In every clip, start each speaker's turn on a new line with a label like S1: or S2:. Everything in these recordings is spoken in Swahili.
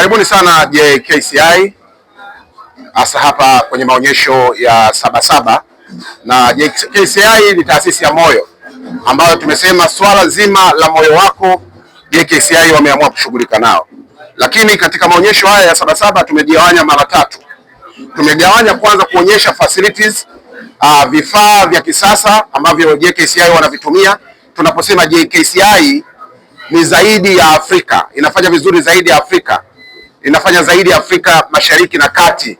S1: Karibuni sana JKCI, hasa hapa kwenye maonyesho ya Sabasaba. Na JKCI ni taasisi ya moyo ambayo tumesema swala zima la moyo wako JKCI wameamua kushughulika nao. Lakini katika maonyesho haya ya Sabasaba tumegawanya mara tatu. Tumegawanya kwanza kuonyesha facilities, vifaa vya kisasa ambavyo JKCI wanavitumia. Tunaposema JKCI ni zaidi ya Afrika, inafanya vizuri zaidi ya Afrika, inafanya zaidi ya Afrika Mashariki na Kati,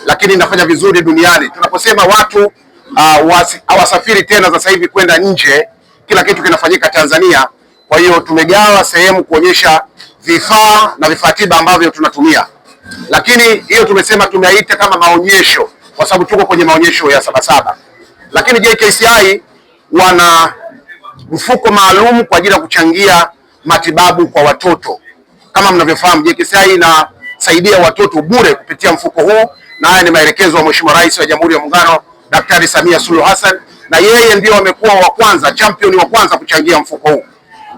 S1: lakini inafanya vizuri duniani. Tunaposema watu hawasafiri tena sasa hivi kwenda nje, kila kitu kinafanyika Tanzania. Kwa hiyo tumegawa sehemu kuonyesha vifaa na vifaa tiba ambavyo tunatumia, lakini hiyo tumesema tumeita kama maonyesho kwa sababu tuko kwenye maonyesho ya Sabasaba. Lakini JKCI wana mfuko maalum kwa ajili ya kuchangia matibabu kwa watoto. Kama mnavyofahamu, JKCI inasaidia watoto bure kupitia mfuko huu, na haya ni maelekezo ya Mheshimiwa Rais wa Jamhuri ya Muungano Daktari Samia Suluhu Hassan, na yeye ndio amekuwa wa kwanza, champion wa kwanza kuchangia mfuko huu.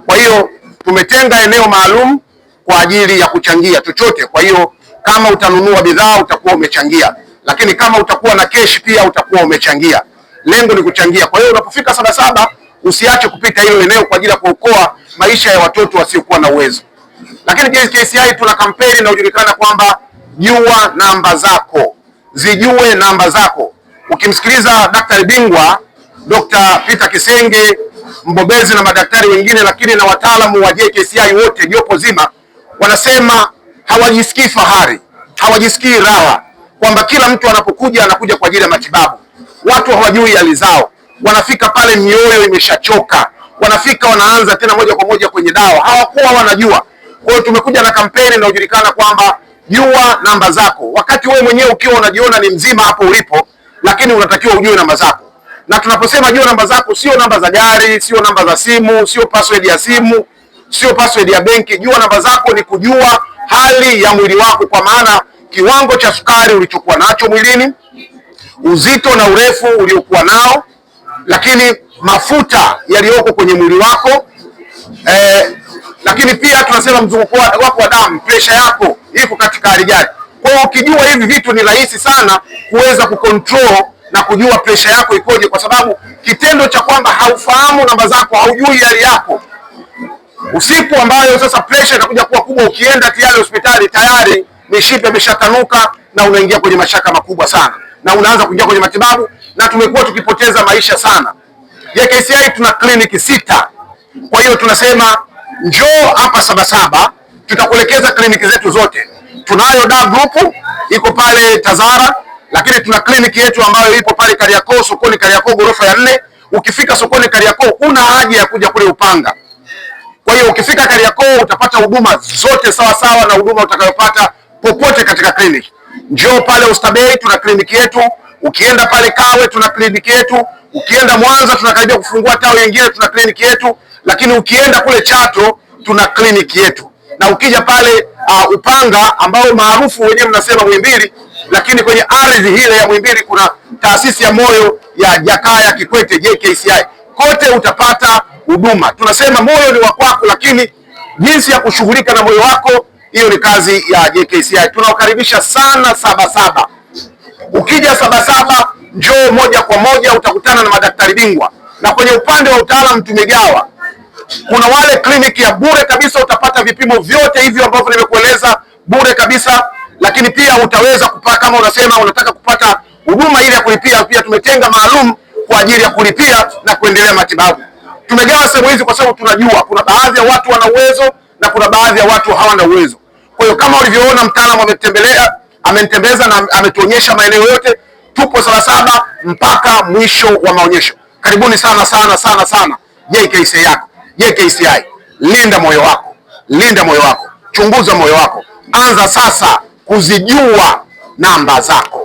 S1: Kwa hiyo tumetenga eneo maalum kwa ajili ya kuchangia chochote. Kwa hiyo kama utanunua bidhaa utakuwa umechangia, lakini kama utakuwa na cash pia utakuwa umechangia. Lengo ni kuchangia. Kwa hiyo unapofika Sabasaba usiache kupita hilo eneo kwa ajili ya kuokoa maisha ya watoto wasiokuwa na uwezo. Lakini JKCI tuna kampeni inayojulikana kwamba jua namba zako, zijue namba zako. Ukimsikiliza daktari bingwa Dr. Peter Kisenge, mbobezi na madaktari wengine, lakini na wataalamu wa JKCI wote jopo zima, wanasema hawajisikii fahari, hawajisikii raha kwamba kila mtu anapokuja anakuja kwa ajili ya matibabu. Watu hawajui hali zao, wanafika pale mioyo imeshachoka, wanafika wanaanza tena moja kwa moja kwenye dawa, hawakuwa wanajua. Kwa hiyo tumekuja na kampeni inayojulikana kwamba jua namba zako. Wakati wewe mwenyewe ukiwa unajiona ni mzima hapo ulipo, lakini unatakiwa ujue namba zako. Na tunaposema jua namba zako, sio namba za gari, sio namba za simu, sio password ya simu, sio password ya benki. Jua namba zako ni kujua hali ya mwili wako, kwa maana kiwango cha sukari ulichokuwa nacho mwilini, uzito na urefu uliokuwa nao, lakini mafuta yaliyoko kwenye mwili wako, lakini pia tunasema mzunguko wako wa damu, pressure yako iko katika hali gani. Kwa hiyo ukijua hivi vitu ni rahisi sana kuweza kucontrol na kujua pressure yako ikoje, kwa sababu kitendo cha kwamba haufahamu namba zako, haujui hali yako usiku, ambayo sasa pressure inakuja kuwa kubwa, ukienda tayari hospitali tayari mishipa imeshatanuka na unaingia kwenye mashaka makubwa sana na unaanza kuingia kwenye matibabu, na tumekuwa tukipoteza maisha sana. JKCI tuna kliniki 6. Kwa hiyo tunasema njoo hapa Sabasaba, tutakuelekeza kliniki zetu zote. Tunayo Da Group iko pale Tazara, lakini tuna kliniki yetu ambayo ipo pale Kariakoo, sokoni Kariakoo, ghorofa ya 4. Ukifika sokoni Kariakoo una haja ya kuja kule Upanga. Kwa hiyo ukifika Kariakoo utapata huduma zote sawa sawa na huduma utakayopata popote katika kliniki. Njoo pale Oysterbay tuna kliniki yetu, ukienda pale Kawe tuna kliniki yetu, ukienda Mwanza tunakaribia kufungua tawi lingine tuna kliniki yetu, lakini ukienda kule Chato tuna kliniki yetu. Na ukija pale Upanga ambao maarufu wenyewe mnasema Muhimbili, lakini kwenye ardhi hile ya Muhimbili kuna taasisi ya moyo ya Jakaya Kikwete JKCI. Kote utapata huduma. Tunasema moyo ni wa kwako, lakini jinsi ya kushughulika na moyo wako, hiyo ni kazi ya JKCI. Tunawakaribisha sana Sabasaba. Ukija Sabasaba njoo moja kwa moja utakutana na madaktari bingwa, na kwenye upande wa utaalamu tumegawa. Kuna wale kliniki ya bure kabisa, utapata vipimo vyote hivyo ambavyo nimekueleza bure kabisa, lakini pia utaweza kupata, kama unasema unataka kupata huduma ile ya kulipia, pia tumetenga maalum kwa ajili ya kulipia na kuendelea matibabu. Tumegawa sehemu hizi kwa sababu tunajua kuna baadhi ya watu wana uwezo na kuna baadhi ya watu hawana uwezo. Kwa hiyo kama ulivyoona mtaalamu amenitembeza na ametuonyesha maeneo yote, tupo Sabasaba mpaka mwisho wa maonyesho. Karibuni sana sana sana sana JKCI yako. JKCI, linda moyo wako, linda moyo wako, chunguza moyo wako, anza sasa kuzijua namba zako.